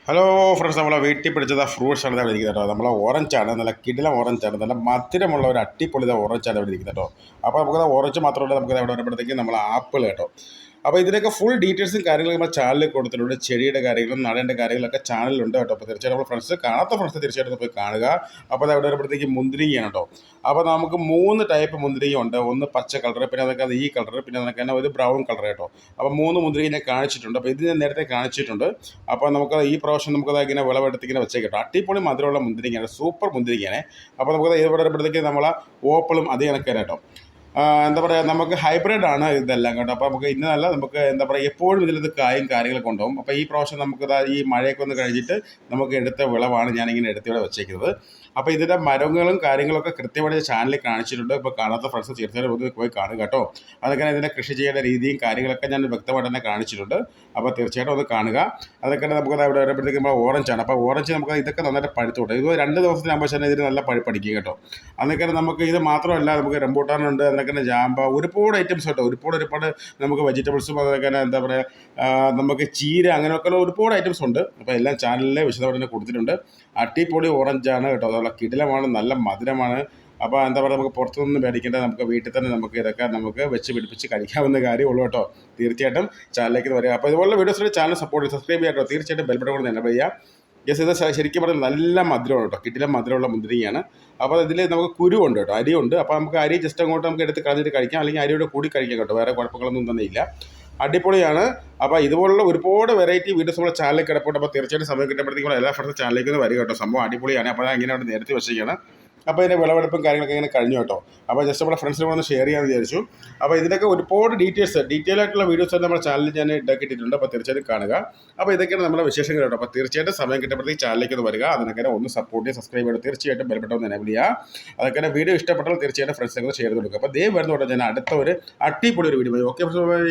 Hello friends, നമ്മളെ വീട്ടിൽ പിടിച്ചത് ഫ്രൂട്ട്സ് ആണ് ഇവിടെ ഇരിക്കുന്നത് കേട്ടോ. നമ്മളെ ഓറഞ്ചാണ്, നല്ല കിടിലം ഓറഞ്ചാണ്, നല്ല മധുരമുള്ള ഒരു അട്ടിപ്പൊളി ഓറഞ്ചാണ് ഇവിടെ ഇരിക്കുന്നത് കേട്ടോ. അപ്പോൾ നമുക്കത് ഓറഞ്ച് മാത്രമല്ല, നമുക്ക് അവിടെ വരുമ്പോഴത്തേക്ക് നമ്മൾ ആപ്പിൾ കേട്ടോ. അപ്പോൾ ഇതിനൊക്കെ ഫുൾ ഡീറ്റെയിൽസും കാര്യങ്ങളും നമ്മൾ ചാനലിൽ കൊടുത്തിട്ടുണ്ട്. ചെടിയുടെ കാര്യങ്ങളും നടേണ്ട കാര്യങ്ങളൊക്കെ ചാനലിലുണ്ട് കേട്ടോ. അപ്പോൾ തീർച്ചയായിട്ടും നമ്മൾ ഫ്രണ്ട്സ് കാണാത്ത ഫ്രണ്ട്സ് തീർച്ചയായിട്ടും പോയി കാണുക. അപ്പോൾ അത് അവിടെ വരുമ്പോഴത്തേക്ക് മുന്തിരിങ്ങയാണ് കേട്ടോ. അപ്പോൾ നമുക്ക് 3 ടൈപ്പ് മുന്തിരിങ്ങ ഉണ്ട്. ഒന്ന് പച്ച കളർ, പിന്നെ അതൊക്കെ ഈ കളർ, പിന്നെ അതൊക്കെ തന്നെ ഒരു ബ്രൗൺ കളർ കേട്ടോ. അപ്പോൾ 3 മുന്തിരിങ്ങ ഞാൻ കാണിച്ചിട്ടുണ്ട്. അപ്പോൾ ഇത് ഞാൻ നേരത്തെ കാണിച്ചിട്ടുണ്ട്. അപ്പോൾ നമുക്ക് ഈ പ്രാവശ്യം നമുക്കത് ഇങ്ങനെ വിളവെടുത്തിങ്ങനെ വെച്ചേക്കട്ടോ. അടിപൊളി മധുരമുള്ള മുന്തിരിങ്ങയാണ്, സൂപ്പർ മുന്തിരിങ്ങയാണ്. അപ്പോൾ നമുക്കത് ഇത് വരുമ്പോഴത്തേക്ക് നമ്മളെ ഓപ്പിളും അതേ കണക്ക് കേട്ടോ. എന്താ പറയുക, നമുക്ക് ഹൈബ്രിഡ് ആണ് ഇതെല്ലാം കേട്ടോ. അപ്പോൾ നമുക്ക് ഇന്നല്ല, നമുക്ക് എന്താ പറയുക, എപ്പോഴും ഇതിലത് കായും കാര്യങ്ങളൊക്കെ ഉണ്ടാവും. അപ്പോൾ ഈ പ്രാവശ്യം നമുക്കത് ഈ മഴയൊക്കെ ഒന്ന് കഴിഞ്ഞിട്ട് നമുക്ക് എടുത്ത വിളവാണ് ഞാനിങ്ങനെ എടുത്തിവിടെ വെച്ചേക്കുന്നത്. അപ്പോൾ ഇതിൻ്റെ മരങ്ങളും കാര്യങ്ങളൊക്കെ കൃത്യമായിട്ട് ചാനലിൽ കാണിച്ചിട്ടുണ്ട്. ഇപ്പോൾ കാണാത്ത ഫ്രണ്ട്സ് തീർച്ചയായിട്ടും ഒന്ന് പോയി കാണുക കേട്ടോ. അതൊക്കെ ഇതിൻ്റെ കൃഷി ചെയ്യേണ്ട രീതിയും കാര്യങ്ങളൊക്കെ ഞാൻ വ്യക്തമായിട്ട് തന്നെ കാണിച്ചിട്ടുണ്ട്. അപ്പോൾ തീർച്ചയായിട്ടും അത് കാണുക. അതൊക്കെ നമുക്കത് അവിടെ വരുമ്പോഴത്തേക്ക് നമ്മൾ ഓറഞ്ചാണ്. അപ്പോൾ ഓറഞ്ച് നമുക്ക് ഇതൊക്കെ നന്നായിട്ട് പഴുത്തോട്ടെ. ഇത് 2 ദിവസത്തിനാകുമ്പോൾ തന്നെ ഇതിന് നല്ല പഴുപ്പടിക്കും കേട്ടോ. അതൊക്കെ നമുക്ക് ഇത് മാത്രമല്ല, നമുക്ക് റംബൂട്ടാനുണ്ട്, അതിനൊക്കെ ജാമ്പ, ഒരുപാട് ഐറ്റംസ് കേട്ടോ. ഒരുപാട് നമുക്ക് വെജിറ്റബിൾസും അതൊക്കെ എന്താ പറയുക, നമുക്ക് ചീര, അങ്ങനെയൊക്കെയുള്ള ഒരുപാട് ഐറ്റംസ് ഉണ്ട്. അപ്പോൾ എല്ലാം ചാനലിൽ വിശദമായിട്ട് കൊടുത്തിട്ടുണ്ട്. അടിപൊളി ഓറഞ്ചാണ് കേട്ടോ. അതുള്ള കിടിലമാണ്, നല്ല മധുരമാണ്. അപ്പോൾ എന്താ പറയുക, നമുക്ക് പുറത്തുനിന്ന് മേടിക്കേണ്ട, നമുക്ക് വീട്ടിൽ തന്നെ നമുക്ക് ഇതൊക്കെ നമുക്ക് വെച്ച് പിടിപ്പിച്ച് കഴിക്കാവുന്ന കാര്യമുള്ളൂ കേട്ടോ. തീർച്ചയായിട്ടും ചാനലിലേക്ക് വരിക. അപ്പോൾ ഇതുപോലുള്ള വീഡിയോസിൻ്റെ ചാനൽ സപ്പോർട്ട് സബ്സ്ക്രൈബ് ചെയ്യാം കേട്ടോ. തീർച്ചയായിട്ടും ബെൽ ബട്ടൺ കൊണ്ട് എനേബിൾ ചെയ്യുക. യെസ്, ഇത് ശരിക്കും പറഞ്ഞാൽ നല്ല മധുരമാണ് കേട്ടോ. കിടിലം മധുരമുള്ള മുന്തിരിങ്ങയാണ്. അപ്പോൾ ഇതിൽ നമുക്ക് കുരുവുണ്ട് കേട്ടോ, അരിയുണ്ട്. അപ്പോൾ നമുക്ക് അരി ജസ്റ്റ് അങ്ങോട്ട് നമുക്ക് എടുത്ത് കളഞ്ഞിട്ട് കഴിക്കാം, അല്ലെങ്കിൽ അരിയുടെ കൂടി കഴിക്കാം കേട്ടോ. വേറെ കുഴപ്പങ്ങളൊന്നും തന്നെ ഇല്ല, അടിപൊളിയാണ്. അപ്പോൾ ഇതുപോലുള്ള ഒരുപാട് വെറൈറ്റി വീഡിയോസ് നമ്മുടെ ചാനലിൽ കിടപ്പുണ്ട്. അപ്പോൾ തീർച്ചയായിട്ടും സമയം കിട്ടുമ്പോഴത്തേക്കും എല്ലാ ഫ്രണ്ട്സ് ചാനലിലേക്ക് ഒന്ന് വരിക കേട്ടോ. സംഭവം അടിപൊളിയാണ്. അപ്പോൾ ഞാൻ ഇങ്ങനെ അവിടെ നേരത്തെ വെച്ചിരിക്കുകയാണ്. അപ്പോൾ ഇതിൻ്റെ വിളവെടുപ്പും കാര്യങ്ങളൊക്കെ ഇങ്ങനെ കഴിഞ്ഞു കേട്ടോ. അപ്പോൾ ജസ്റ്റ് നമ്മുടെ ഫ്രണ്ട്സിനെ ഒന്ന് ഷെയർ ചെയ്യാമെന്ന് വിചാരിച്ചു. അപ്പോൾ ഇതിനൊക്കെ ഒരുപാട് ഡീറ്റെയിൽ ആയിട്ടുള്ള വീഡിയോസ് നമ്മുടെ ചാനലിൽ ഞാൻ ഇട്ടിട്ടുണ്ട്. അപ്പോൾ തീർച്ചയായിട്ടും കാണുക. അപ്പോൾ ഇതൊക്കെയാണ് നമ്മുടെ വിശേഷങ്ങൾ കേട്ടോ. അപ്പോൾ തീർച്ചയായിട്ടും സമയം കിട്ടുമ്പോഴത്തേക്ക് ചാനലിലേക്ക് ഒന്ന് വരിക. അതിനൊക്കെ ഒന്ന് സപ്പോർട്ട് ചെയ്യുക, സബ്സ്ക്രൈബ് ചെയ്യുക. തീർച്ചയായിട്ടും ബെൽ ബട്ടൺ ഒന്ന് എനേബിൾ ചെയ്യുക. അതൊക്കെ വീഡിയോ ഇഷ്ടപ്പെട്ടാൽ തീർച്ചയായിട്ടും ഫ്രണ്ട്സിനെ ഷെയർ ചെയ്ത് കൊടുക്കുക. അപ്പോൾ ദേ വരുന്ന കേട്ടോ ഞാൻ അടുത്ത ഒരു അടിപൊളി ഒരു വീഡിയോ. Okay, by.